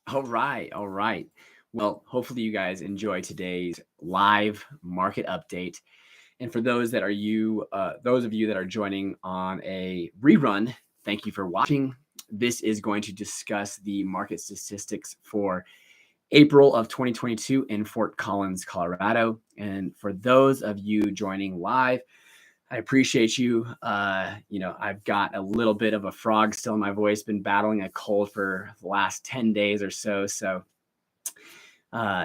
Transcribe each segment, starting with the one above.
All right, all right. Well, hopefully you guys enjoy today's live market update. And for those of you that are joining on a rerun, thank you for watching. This is going to discuss the market statistics for April of 2022 in Fort Collins, Colorado. And for those of you joining live, I appreciate you. I've got a little bit of a frog still in my voice, been battling a cold for the last 10 days or so. So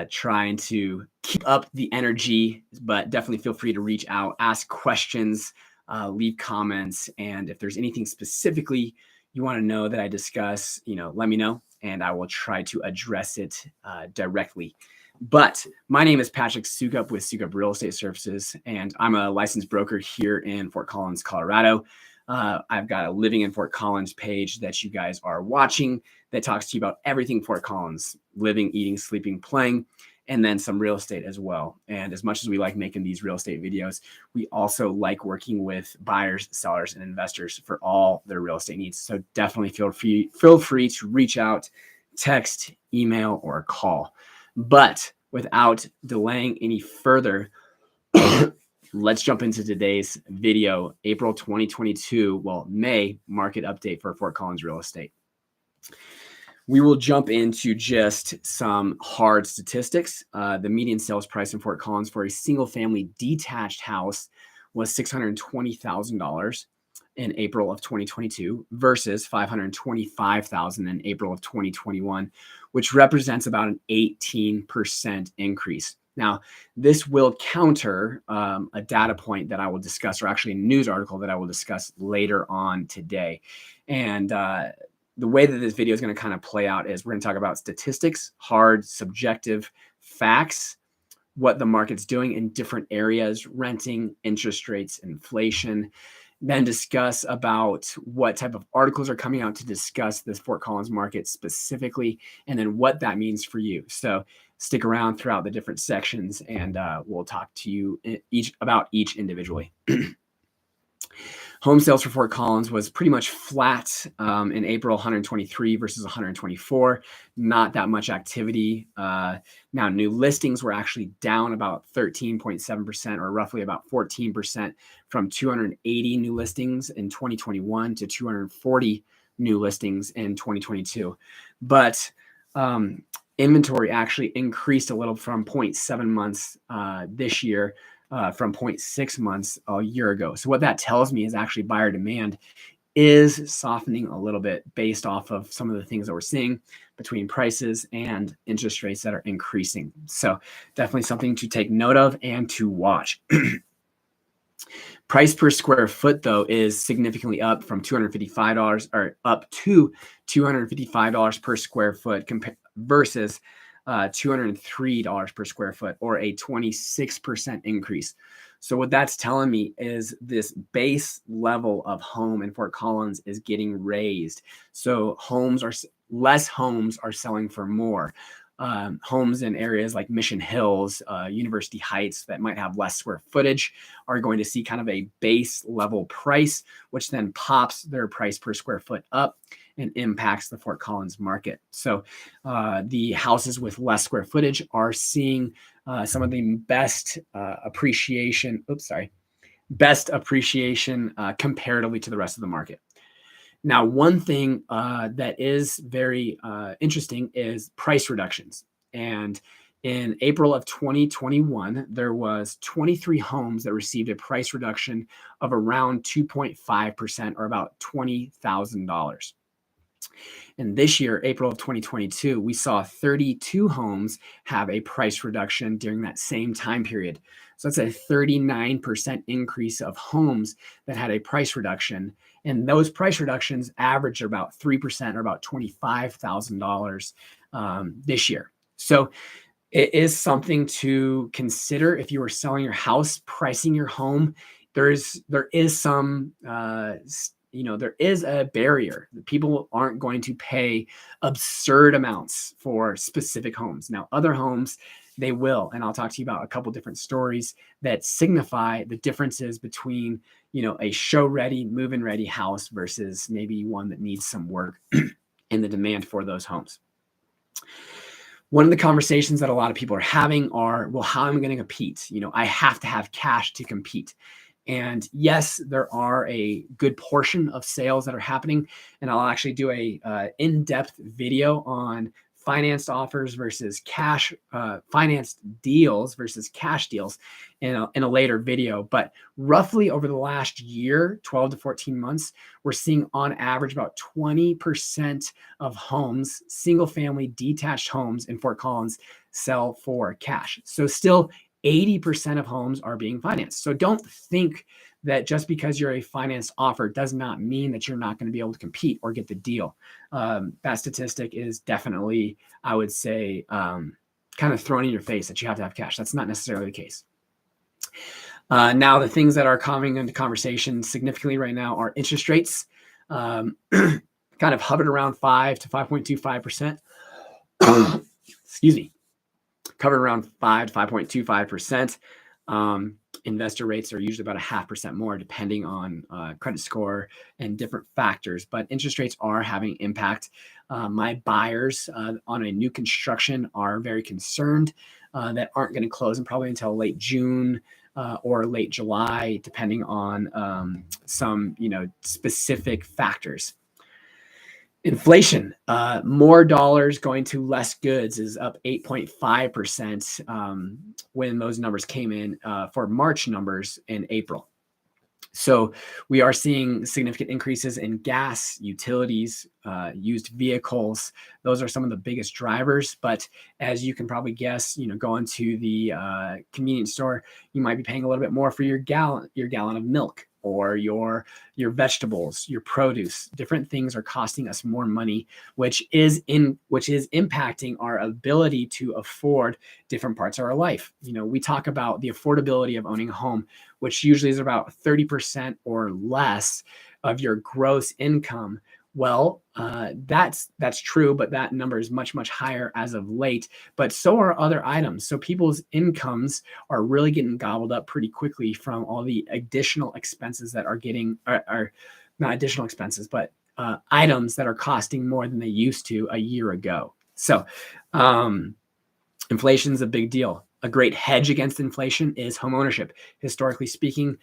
trying to keep up the energy, but definitely feel free to reach out, ask questions, leave comments. And if there's anything specifically you want to know that I discuss, let me know and I will try to address it directly. But my name is Patrick Sukup with Sukup Real Estate Services, and I'm a licensed broker here in Fort Collins, Colorado. I've got a Living in Fort Collins page that you guys are watching that talks to you about everything Fort Collins, living, eating, sleeping, playing, and then some real estate as well. And as much as we like making these real estate videos, we also like working with buyers, sellers, and investors for all their real estate needs. So definitely feel free to reach out, text, email, or call. But without delaying any further, let's jump into today's video, April 2022, May market update for Fort Collins real estate. We will jump into just some hard statistics. The median sales price in Fort Collins for a single family detached house was $620,000 in April of 2022 versus $525,000 in April of 2021, which represents about an 18% increase. Now, this will counter a data point that I will discuss, or actually a news article that I will discuss later on today. And the way that this video is going to kind of play out is we're going to talk about statistics, hard, subjective facts, what the market's doing in different areas, renting, interest rates, inflation, then discuss about what type of articles are coming out to discuss this Fort Collins market specifically, and then what that means for you. So stick around throughout the different sections and we'll talk to you about each individually. Home sales for Fort Collins was pretty much flat in April, 123 versus 124. Not that much activity. Now, new listings were actually down about 13.7%, or roughly about 14%, from 280 new listings in 2021 to 240 new listings in 2022. But inventory actually increased a little from 0.7 months this year, from 0.6 months a year ago. So what that tells me is actually buyer demand is softening a little bit based off of some of the things that we're seeing between prices and interest rates that are increasing. So definitely something to take note of and to watch. Price per square foot, though, is significantly up from $255 or up to $255 per square foot versus $203 per square foot, or a 26% increase. So what that's telling me is this base level of home in Fort Collins is getting raised. So less homes are selling for more. Homes in areas like Mission Hills, University Heights that might have less square footage are going to see kind of a base level price, which then pops their price per square foot up and impacts the Fort Collins market. So the houses with less square footage are seeing some of the best appreciation comparatively to the rest of the market. Now, one thing that is very interesting is price reductions. And in April of 2021, there was 23 homes that received a price reduction of around 2.5%, or about $20,000. And this year, April of 2022, we saw 32 homes have a price reduction during that same time period. So that's a 39% increase of homes that had a price reduction. And those price reductions averaged about 3%, or about $25,000 this year. So it is something to consider if you are selling your house, pricing your home. There is some there is a barrier. People aren't going to pay absurd amounts for specific homes. Now, other homes, they will. And I'll talk to you about a couple different stories that signify the differences between, a show-ready, move-in ready house versus maybe one that needs some work and the demand for those homes. One of the conversations that a lot of people are having are, well, how am I going to compete? I have to have cash to compete. And yes, there are a good portion of sales that are happening. And I'll actually do a in-depth video on financed offers versus cash, financed deals versus cash deals in a later video. But roughly over the last year, 12 to 14 months, we're seeing on average about 20% of homes, single family detached homes in Fort Collins, sell for cash. So still 80% of homes are being financed. So don't think that just because you're a financed offer does not mean that you're not going to be able to compete or get the deal. That statistic is definitely, I would say, kind of thrown in your face that you have to have cash. That's not necessarily the case. Now, the things that are coming into conversation significantly right now are interest rates, kind of hovered around 5 to 5.25%. Excuse me. Covered around 5 to 5.25%. Investor rates are usually about 0.5% more, depending on credit score and different factors. But interest rates are having impact. My buyers on a new construction are very concerned that aren't going to close in probably until late June or late July, depending on some specific factors. Inflation, more dollars going to less goods is up 8.5% when those numbers came in for March numbers in April. So we are seeing significant increases in gas, utilities, used vehicles. Those are some of the biggest drivers. But as you can probably guess, going to the convenience store, you might be paying a little bit more for your gallon of milk, or your vegetables, your produce. Different things are costing us more money, which is impacting our ability to afford different parts of our life. We talk about the affordability of owning a home, which usually is about 30% or less of your gross income. Well, that's true, but that number is much, much higher as of late. But so are other items. So people's incomes are really getting gobbled up pretty quickly from all the additional expenses that are not additional expenses, but items that are costing more than they used to a year ago. So inflation is a big deal. A great hedge against inflation is homeownership. Historically speaking,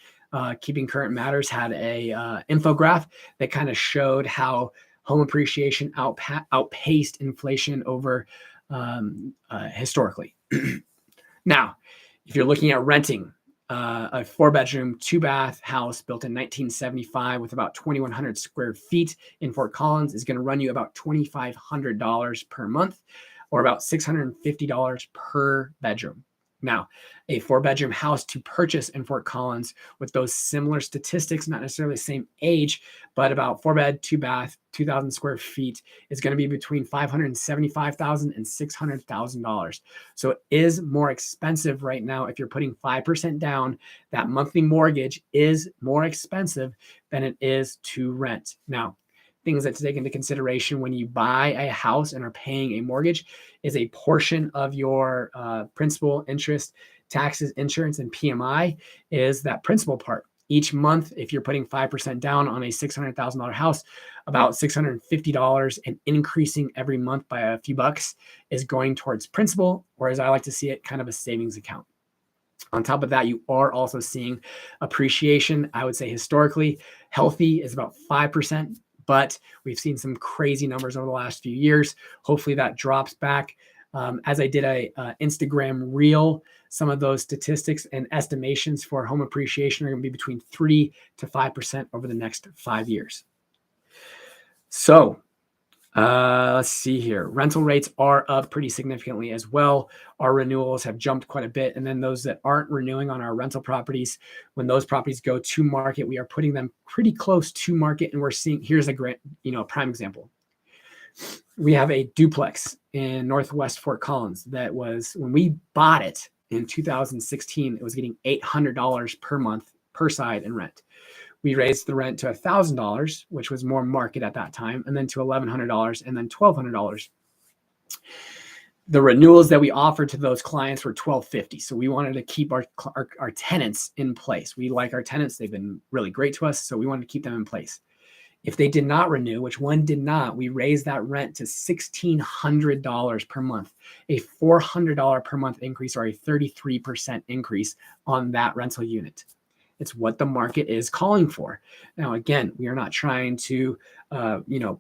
Keeping Current Matters had a infographic that kind of showed how home appreciation outpaced inflation over historically. Now, if you're looking at renting a 4-bedroom, 2-bath house built in 1975 with about 2,100 square feet in Fort Collins is going to run you about $2,500 per month, or about $650 per bedroom. Now, a 4-bedroom house to purchase in Fort Collins with those similar statistics, not necessarily the same age, but about 4-bed, 2-bath, 2,000 square feet, is going to be between $575,000 and $600,000. So it is more expensive right now. If you're putting 5% down, that monthly mortgage is more expensive than it is to rent. Now, things that to take into consideration when you buy a house and are paying a mortgage is a portion of your principal, interest, taxes, insurance, and PMI is that principal part. Each month, if you're putting 5% down on a $600,000 house, about $650 and increasing every month by a few bucks is going towards principal, or as I like to see it, kind of a savings account. On top of that, you are also seeing appreciation. I would say historically, healthy is about 5%. But we've seen some crazy numbers over the last few years. Hopefully that drops back. As I did a Instagram reel, some of those statistics and estimations for home appreciation are going to be between 3 to 5% over the next 5 years. So let's see here. Rental rates are up pretty significantly as well. Our renewals have jumped quite a bit. And then those that aren't renewing on our rental properties, when those properties go to market, we are putting them pretty close to market. And we're seeing, here's a prime example. We have a duplex in Northwest Fort Collins that was, when we bought it in 2016, it was getting $800 per month per side in rent. We raised the rent to $1,000, which was more market at that time, and then to $1,100 and then $1,200. The renewals that we offered to those clients were $1,250. So we wanted to keep our tenants in place. We like our tenants. They've been really great to us. So we wanted to keep them in place. If they did not renew, which one did not, we raised that rent to $1,600 per month, a $400 per month increase, or a 33% increase on that rental unit. It's what the market is calling for. Now, again, we are not trying to,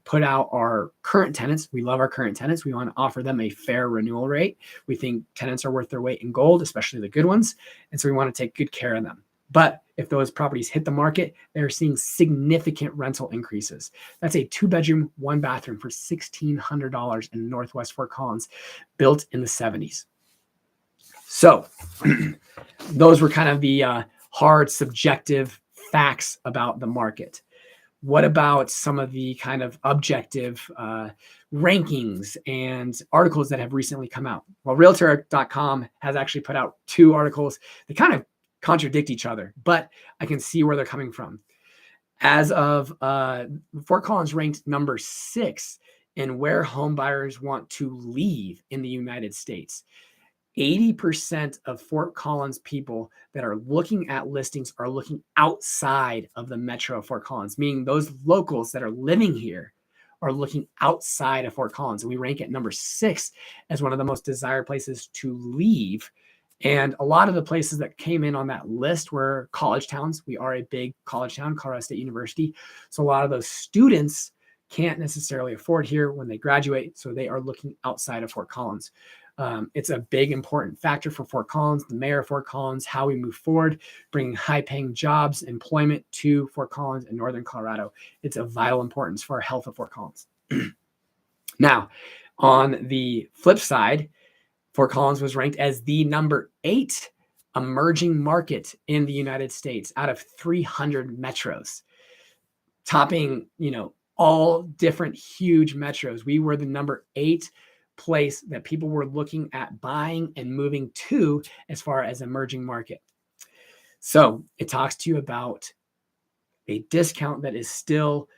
put out our current tenants. We love our current tenants. We want to offer them a fair renewal rate. We think tenants are worth their weight in gold, especially the good ones. And so we want to take good care of them. But if those properties hit the market, they're seeing significant rental increases. That's a 2-bedroom, 1-bathroom for $1,600 in Northwest Fort Collins, built in the 70s. So those were kind of the hard, subjective facts about the market. What about some of the kind of objective rankings and articles that have recently come out? Well, Realtor.com has actually put out 2 articles. They kind of contradict each other, but I can see where they're coming from. As of Fort Collins ranked number 6 in where home buyers want to leave in the United States. 80% of Fort Collins people that are looking at listings are looking outside of the metro of Fort Collins, meaning those locals that are living here are looking outside of Fort Collins. And we rank at number 6 as one of the most desired places to leave. And a lot of the places that came in on that list were college towns. We are a big college town, Colorado State University. So a lot of those students can't necessarily afford here when they graduate. So they are looking outside of Fort Collins. It's a big, important factor for Fort Collins, the mayor of Fort Collins, how we move forward, bringing high-paying jobs, employment to Fort Collins and Northern Colorado. It's of vital importance for our health of Fort Collins. Now, on the flip side, Fort Collins was ranked as the number 8 emerging market in the United States out of 300 metros, topping, all different huge metros. We were the number 8 place that people were looking at buying and moving to as far as emerging market. So it talks to you about a discount that is still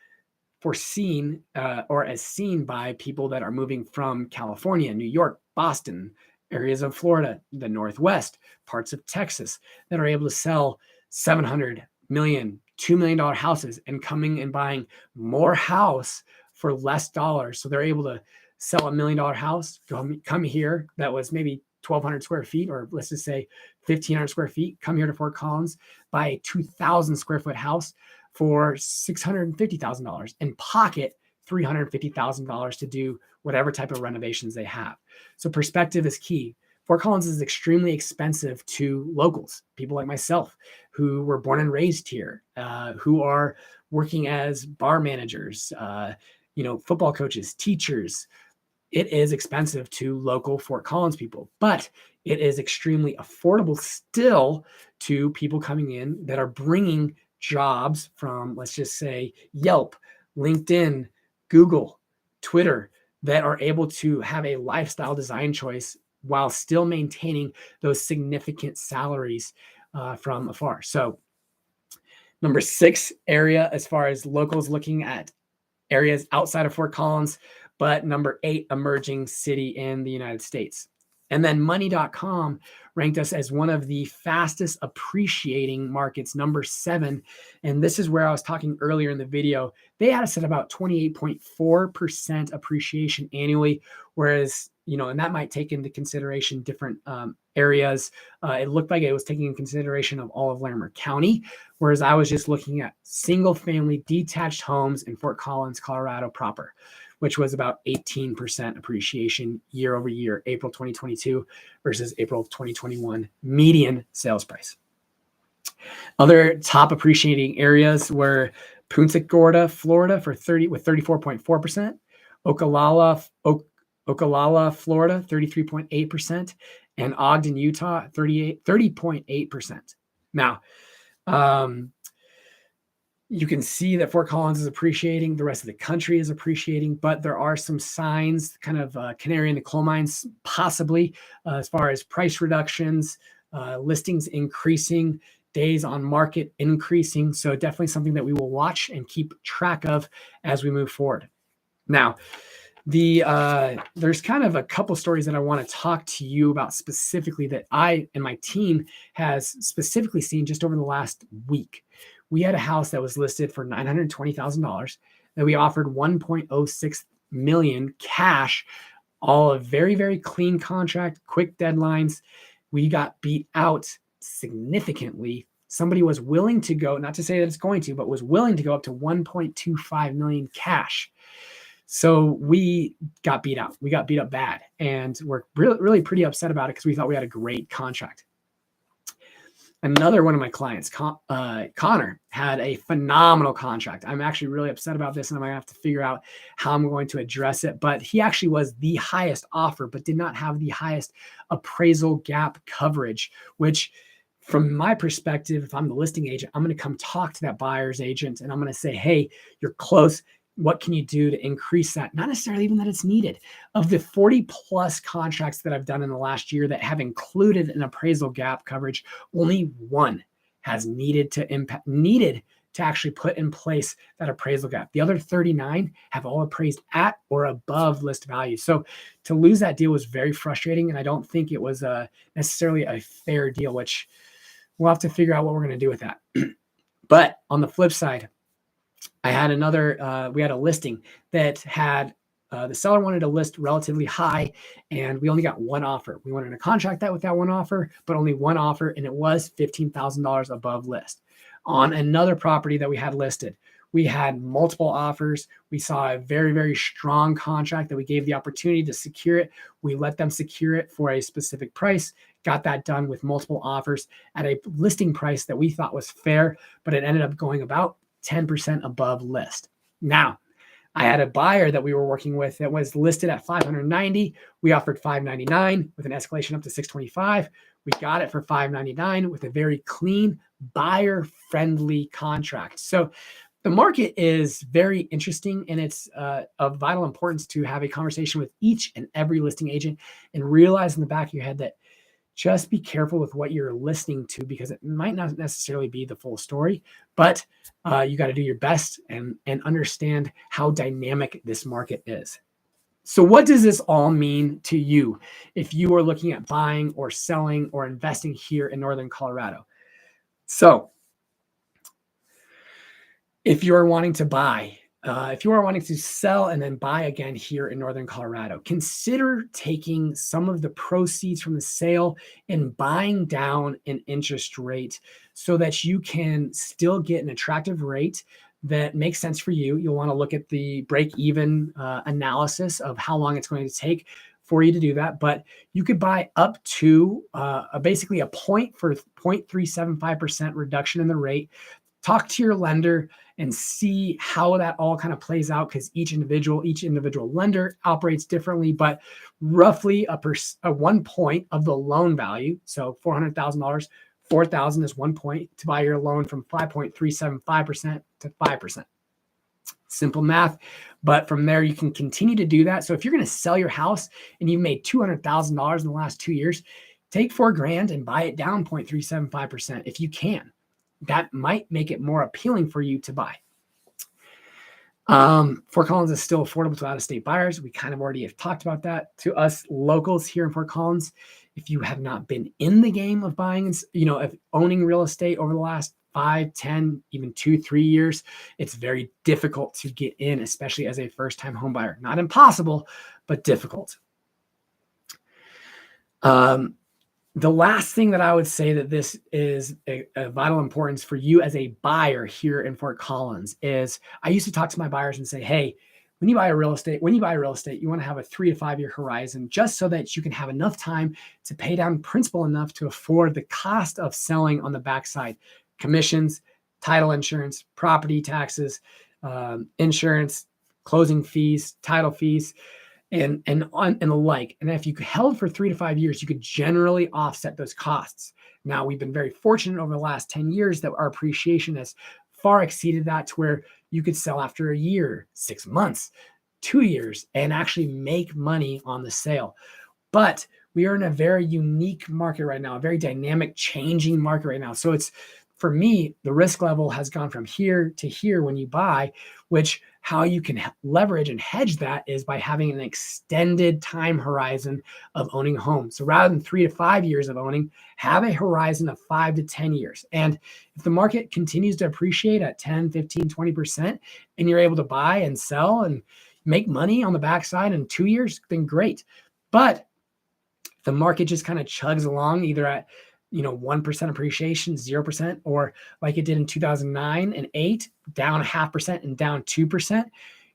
foreseen or as seen by people that are moving from California, New York, Boston, areas of Florida, the Northwest, parts of Texas, that are able to sell $700 million, $2 million houses and coming and buying more house for less dollars. So they're able to sell $1 million house, come here that was maybe 1,200 square feet, or let's just say 1,500 square feet, come here to Fort Collins, buy a 2,000 square foot house for $650,000 and pocket $350,000 to do whatever type of renovations they have. So perspective is key. Fort Collins is extremely expensive to locals, people like myself who were born and raised here, who are working as bar managers, football coaches, teachers. It is expensive to local Fort Collins people, but it is extremely affordable still to people coming in that are bringing jobs from, let's just say, Yelp, LinkedIn, Google, Twitter, that are able to have a lifestyle design choice while still maintaining those significant salaries from afar. So number 6 area as far as locals looking at areas outside of Fort Collins, but number 8 emerging city in the United States. And then money.com ranked us as one of the fastest appreciating markets, number 7. And this is where I was talking earlier in the video. They had us at about 28.4% appreciation annually, whereas, and that might take into consideration different areas. It looked like it was taking into consideration of all of Larimer County, whereas I was just looking at single family detached homes in Fort Collins, Colorado proper, which was about 18% appreciation year over year, April 2022 versus April 2021 median sales price. Other top appreciating areas were Punta Gorda, Florida with 34.4%, Ocala, Florida, 33.8%, and Ogden, Utah, 30.8%. Now, you can see that Fort Collins is appreciating. The rest of the country is appreciating, but there are some signs, kind of canary in the coal mines, possibly as far as price reductions, listings increasing, days on market increasing. So definitely something that we will watch and keep track of as we move forward. Now, there's kind of a couple stories that I want to talk to you about specifically that I and my team has specifically seen just over the last week. We had a house that was listed for $920,000 that we offered 1.06 million cash, all a very, very clean contract, quick deadlines. We got beat out significantly. Somebody was willing to go, not to say that it's going to, but was willing to go up to 1.25 million cash. So we got beat out. We got beat up bad. And we're really, really pretty upset about it because we thought we had a great contract. Another one of my clients, Connor, had a phenomenal contract. I'm actually really upset about this, and I'm going to have to figure out how I'm going to address it. But he actually was the highest offer, but did not have the highest appraisal gap coverage, which from my perspective, if I'm the listing agent, I'm going to come talk to that buyer's agent, and I'm going to say, hey, you're close. What can you do to increase that? Not necessarily even that it's needed. Of the 40 plus contracts that I've done in the last year that have included an appraisal gap coverage, only one has needed to actually put in place that appraisal gap. The other 39 have all appraised at or above list value. So to lose that deal was very frustrating, and I don't think it was necessarily a fair deal, which we'll have to figure out what we're going to do with that. But on the flip side, I had we had a listing that had, the seller wanted to list relatively high, and we only got one offer. We wanted to contract that with that one offer, but only one offer, and it was $15,000 above list. On another property that we had listed, we had multiple offers. We saw a very, very strong contract that we gave the opportunity to secure it. We let them secure it for a specific price, got that done with multiple offers at a listing price that we thought was fair, but it ended up going about 10% above list. Now, I had a buyer that we were working with that was listed at 590. We offered 599 with an escalation up to 625. We got it for 599 with a very clean, buyer-friendly contract. So the market is very interesting, and it's of vital importance to have a conversation with each and every listing agent and realize in the back of your head that just be careful with what you're listening to, because it might not necessarily be the full story, but you got to do your best and understand how dynamic this market is. So what does this all mean to you if you are looking at buying or selling or investing here in Northern Colorado? So if you are wanting to buy, if you are wanting to sell and then buy again here in Northern Colorado, consider taking some of the proceeds from the sale and buying down an interest rate so that you can still get an attractive rate that makes sense for you. You'll want to look at the break-even analysis of how long it's going to take for you to do that. But you could buy up to basically a 0.375% reduction in the rate. Talk to your lender and see how that all kind of plays out, because each individual lender operates differently, but roughly a 1 point of the loan value. So $400,000, 4,000 is 1 point to buy your loan from 5.375% to 5%. Simple math, but from there you can continue to do that. So if you're going to sell your house and you've made $200,000 in the last 2 years, take $4,000 and buy it down 0.375% if you can. That might make it more appealing for you to buy. Fort Collins is still affordable to out-of-state buyers. We kind of already have talked about that. To us locals here in Fort Collins, if you have not been in the game of buying, of owning real estate over the last 5, 10, even 2, 3 years, it's very difficult to get in, especially as a first-time home buyer. Not impossible, but difficult. The last thing that I would say that this is a vital importance for you as a buyer here in Fort Collins is I used to talk to my buyers and say, hey, when you buy real estate, you want to have a 3 to 5 year horizon just so that you can have enough time to pay down principal enough to afford the cost of selling on the backside. Commissions, title insurance, property taxes, insurance, closing fees, title fees, and the like. And if you held for 3 to 5 years, you could generally offset those costs. Now, we've been very fortunate over the last 10 years that our appreciation has far exceeded that to where you could sell after a year, 6 months, 2 years, and actually make money on the sale. But we are in a very unique market right now, a very dynamic, changing market right now. So for me, the risk level has gone from here to here when you buy, which how you can leverage and hedge that is by having an extended time horizon of owning a home. So rather than 3 to 5 years of owning, have a horizon of 5 to 10 years. And if the market continues to appreciate at 10, 15, 20%, and you're able to buy and sell and make money on the backside in 2 years, then great. But if the market just kind of chugs along either at 1% appreciation, 0%, or like it did in 2009 and 8, down 0.5% and down 2%,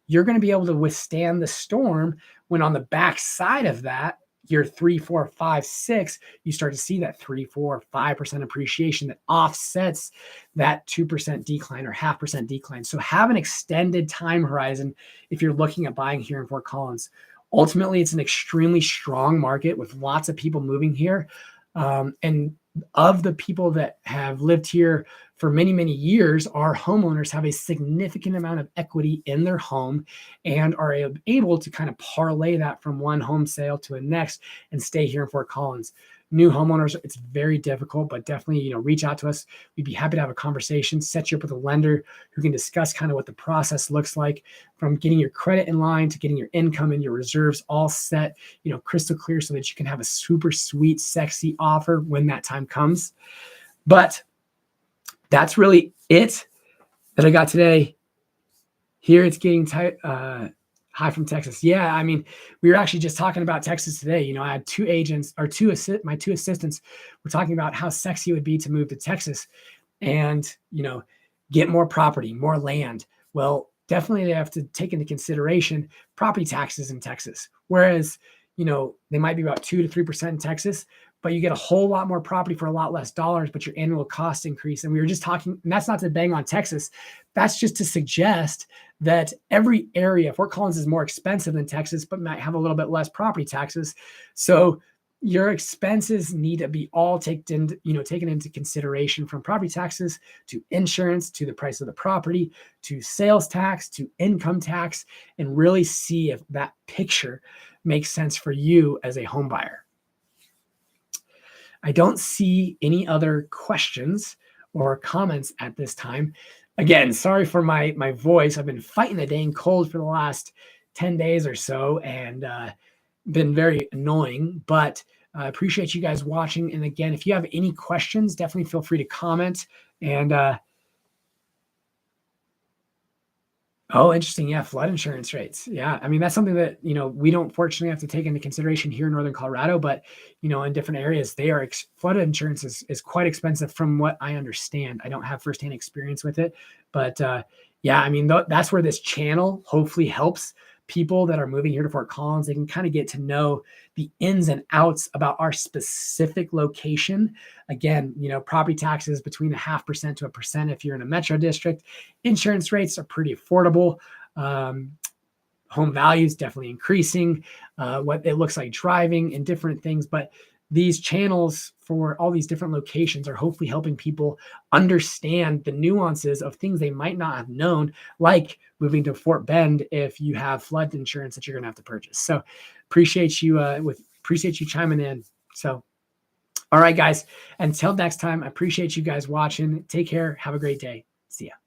you're going to be able to withstand the storm when on the backside of that, year 3, 4, 5, 6, you start to see that 3, 4, 5% appreciation that offsets that 2% decline or 0.5% decline. So have an extended time horizon if you're looking at buying here in Fort Collins. Ultimately, it's an extremely strong market with lots of people moving here. And of the people that have lived here for many, many years, our homeowners have a significant amount of equity in their home and are able to kind of parlay that from one home sale to a next and stay here in Fort Collins. New homeowners, it's very difficult, but definitely, reach out to us. We'd be happy to have a conversation, set you up with a lender who can discuss kind of what the process looks like from getting your credit in line to getting your income and your reserves all set, crystal clear so that you can have a super sweet, sexy offer when that time comes. But that's really it that I got today. Here it's getting tight. Hi from Texas. Yeah, I mean, we were actually just talking about Texas today. I had two agents or my two assistants were talking about how sexy it would be to move to Texas and, get more property, more land. Well, definitely they have to take into consideration property taxes in Texas. Whereas, they might be about 2 to 3% in Texas, but you get a whole lot more property for a lot less dollars, but your annual costs increase. And we were just talking, and that's not to bang on Texas. That's just to suggest that every area, Fort Collins is more expensive than Texas, but might have a little bit less property taxes. So your expenses need to be all taken into consideration, from property taxes to insurance, to the price of the property, to sales tax, to income tax, and really see if that picture makes sense for you as a home buyer. I don't see any other questions or comments at this time. Again, sorry for my voice. I've been fighting the dang cold for the last 10 days or so and been very annoying, but I appreciate you guys watching. And again, if you have any questions, definitely feel free to comment. And oh, interesting. Yeah, flood insurance rates. Yeah, I mean, that's something that, we don't fortunately have to take into consideration here in Northern Colorado, but, in different areas, they are flood insurance is quite expensive from what I understand. I don't have firsthand experience with it, but yeah, I mean, that's where this channel hopefully helps people that are moving here to Fort Collins. They can kind of get to know the ins and outs about our specific location. Again, property taxes between 0.5% to 1% if you're in a metro district. Insurance rates are pretty affordable. Home values definitely increasing. What it looks like driving and different things, but these channels for all these different locations are hopefully helping people understand the nuances of things they might not have known, like moving to Fort Bend if you have flood insurance that you're going to have to purchase. So appreciate you chiming in. So, all right, guys, until next time, I appreciate you guys watching. Take care. Have a great day. See ya.